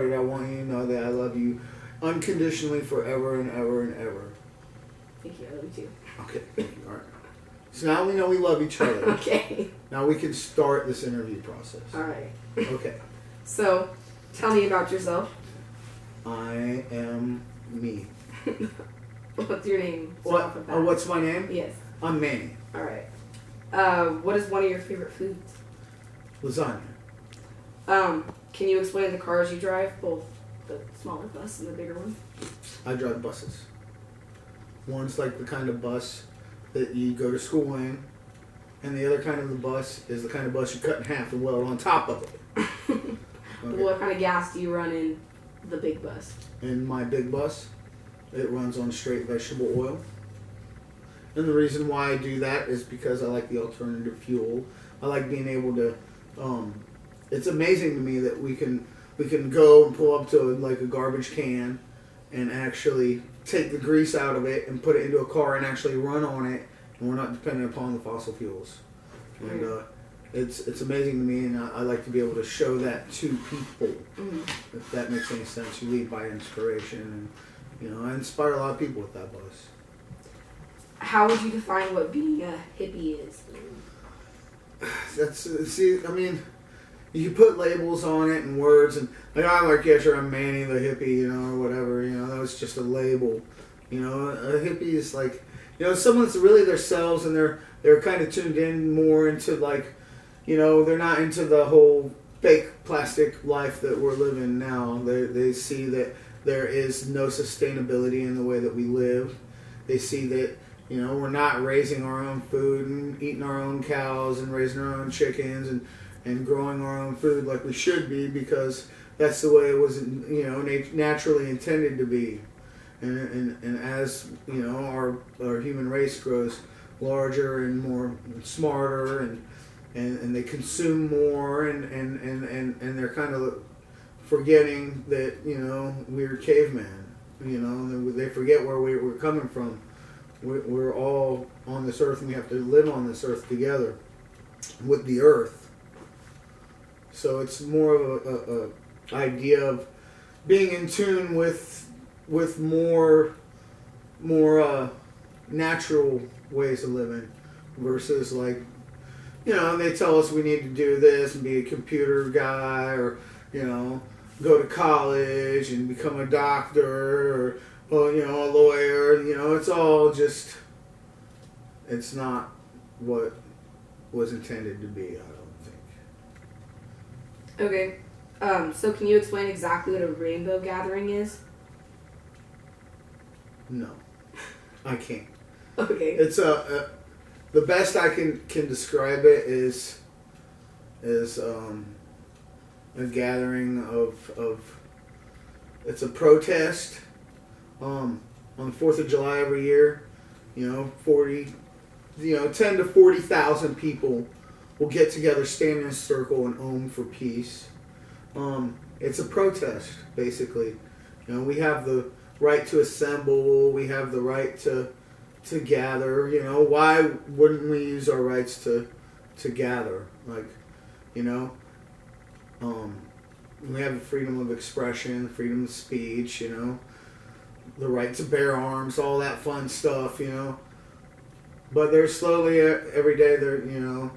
I want you to know that I love you unconditionally forever and ever and ever. Thank you. I love you too. Okay. All right. So now we know we love each other. Okay. Now we can start this interview process. All right. Okay. So, tell me about yourself. I am me. What's your name? Start off with that. What's my name? Yes. I'm Manny. All right. What is one of your favorite foods? Lasagna. Can you explain the cars you drive, both the smaller bus and the bigger one? I drive buses. One's like the kind of bus that you go to school in, and the other kind of the bus is the kind of bus you cut in half and weld on top of it. Okay. What kind of gas do you run in the big bus? In my big bus, it runs on straight vegetable oil. And the reason why I do that is because I like the alternative fuel. I like being able to. It's amazing to me that we can go and pull up to like a garbage can and actually take the grease out of it and put it into a car and actually run on it, and we're not dependent upon the fossil fuels. And it's amazing to me, and I like to be able to show that to people. If that makes any sense, you lead by inspiration, and I inspire a lot of people with that bus. How would you define what being a hippie is? You can put labels on it and words, and like I'm like, yeah, sure, I'm Manny the hippie, or whatever, that was just a label. A hippie is like, someone that's really themselves, and they're kind of tuned in more into like, they're not into the whole fake plastic life that we're living now. They see that there is no sustainability in the way that we live. They see that, we're not raising our own food and eating our own cows and raising our own chickens and growing our own food like we should be, because that's the way it was, naturally intended to be. And as, our human race grows larger and more smarter and they consume more and they're kind of forgetting that, we're cavemen, they forget where we're coming from. We're all on this earth, and we have to live on this earth together with the earth. So it's more of a idea of being in tune with more natural ways of living versus like, they tell us we need to do this and be a computer guy or, go to college and become a doctor or, a lawyer. It's all just, it's not what was intended to be, I don't think. Okay. So can you explain exactly what a rainbow gathering is? No, I can't. Okay. It's the best I can describe it is a gathering of it's a protest on the 4th of July every year. 10 to 40,000 people will get together, stand in a circle, and ohm for peace. It's a protest, basically. We have the right to assemble. We have the right to gather. Why wouldn't we use our rights to gather? Like, we have the freedom of expression, freedom of speech. The right to bear arms, all that fun stuff. But they're slowly every day the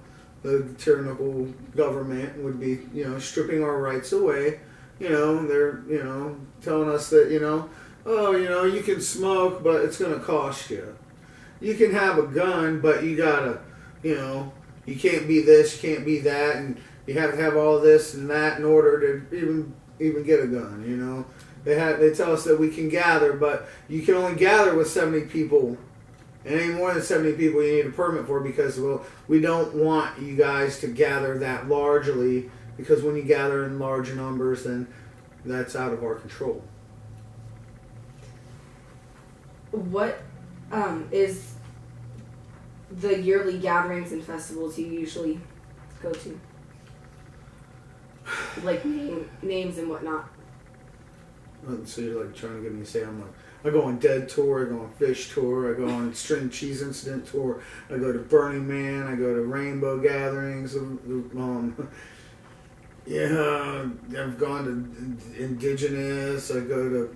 tyrannical government would be, stripping our rights away. They're, telling us that, you can smoke, but it's going to cost you. You can have a gun, but you gotta, you can't be this, you can't be that, and you have to have all this and that in order to even get a gun. They tell us that we can gather, but you can only gather with 70 people. And any more than 70 people you need a permit for, because, we don't want you guys to gather that largely, because when you gather in large numbers, then that's out of our control. What is the yearly gatherings and festivals you usually go to? Like names and whatnot. So you're like trying to get me to say I go on Dead Tour, I go on Fish Tour, I go on String Cheese Incident Tour, I go to Burning Man, I go to Rainbow Gatherings. Yeah, I've gone to indigenous. I go to,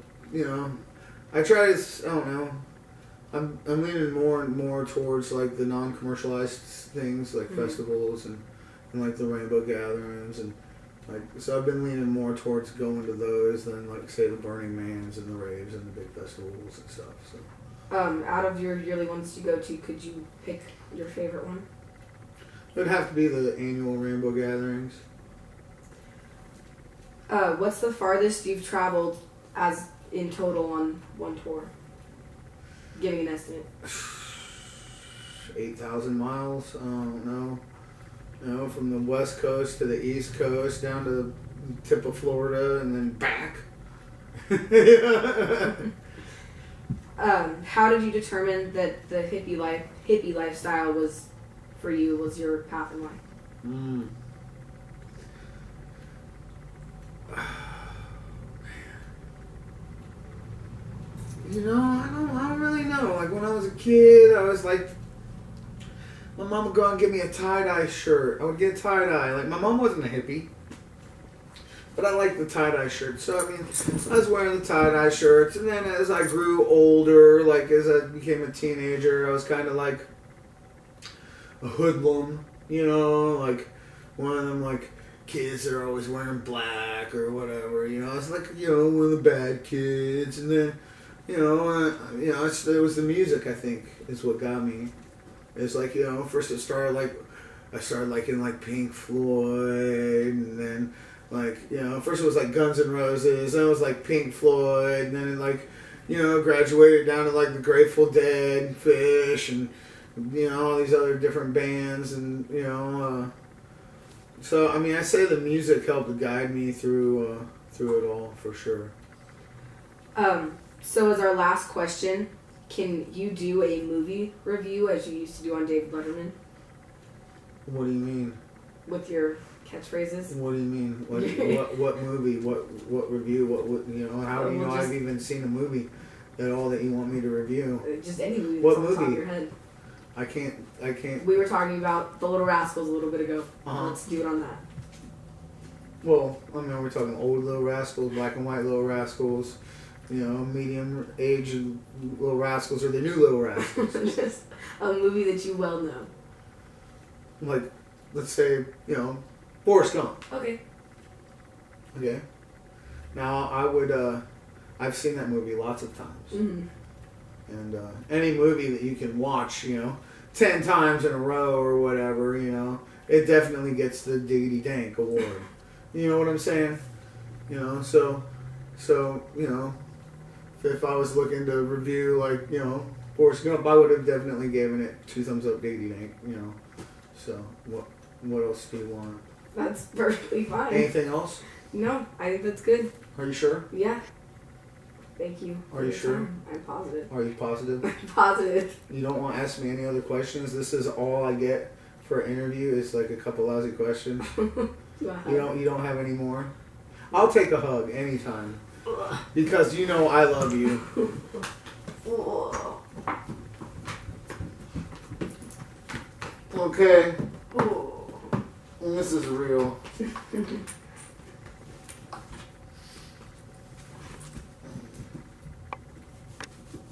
I try to. I don't know. I'm leaning more and more towards like the non-commercialized things like festivals and like the rainbow gatherings and like so I've been leaning more towards going to those than like say the Burning Mans and the raves and the big festivals and stuff. So out of your yearly ones you go to, could you pick your favorite one? it would have to be the annual rainbow gatherings. What's the farthest you've traveled as in total on one tour? Giving an estimate. 8,000 miles. I don't know. From the west coast to the east coast down to the tip of Florida and then back. How did you determine that the hippie lifestyle was for you, was your path in life? I don't really know. Like when I was a kid, I was like, my mom would go and give me a tie-dye shirt. I would get tie-dye. Like my mom wasn't a hippie, but I liked the tie-dye shirt. So I mean, I was wearing the tie-dye shirts, and then as I grew older, like as I became a teenager, I was kind of like a hoodlum. Like one of them like kids that are always wearing black or whatever. I was like one of the bad kids, and then. It was the music, I think, is what got me. It's like, first it started like, I started liking like Pink Floyd, and then like, first it was like Guns N' Roses, then it was like Pink Floyd, and then it like, graduated down to like the Grateful Dead, Fish, and, all these other different bands, and, so, I mean, I say the music helped to guide me through it all, for sure. So as our last question, can you do a movie review as you used to do on David Letterman? What do you mean? With your catchphrases? What do you mean? What movie? What review? What how do you know I've even seen a movie at all that you want me to review? Just any movie that's on movie? the top of your head. I can't. We were talking about The Little Rascals a little bit ago. Uh-huh. Let's do it on that. Well, I mean, we're talking old Little Rascals, black and white Little Rascals. Medium age Little Rascals or the new Little Rascals. Just a movie that you well know. Like, let's say, Forrest Gump. Okay. Okay. Now, I would, I've seen that movie lots of times. Mm-hmm. And any movie that you can watch, 10 times in a row or whatever, it definitely gets the Diggity Dank award. You know what I'm saying? So, if I was looking to review, like, Forrest Gump, I would have definitely given it 2 thumbs up, Diggity Dank, So, what else do you want? That's perfectly fine. Anything else? No, I think that's good. Are you sure? Yeah. Thank you. Are you sure? Time. I'm positive. Are you positive? I'm positive. You don't want to ask me any other questions? This is all I get for an interview. It's like a couple lousy questions. You don't have any more? I'll take a hug anytime. Because I love you. Okay. This is real.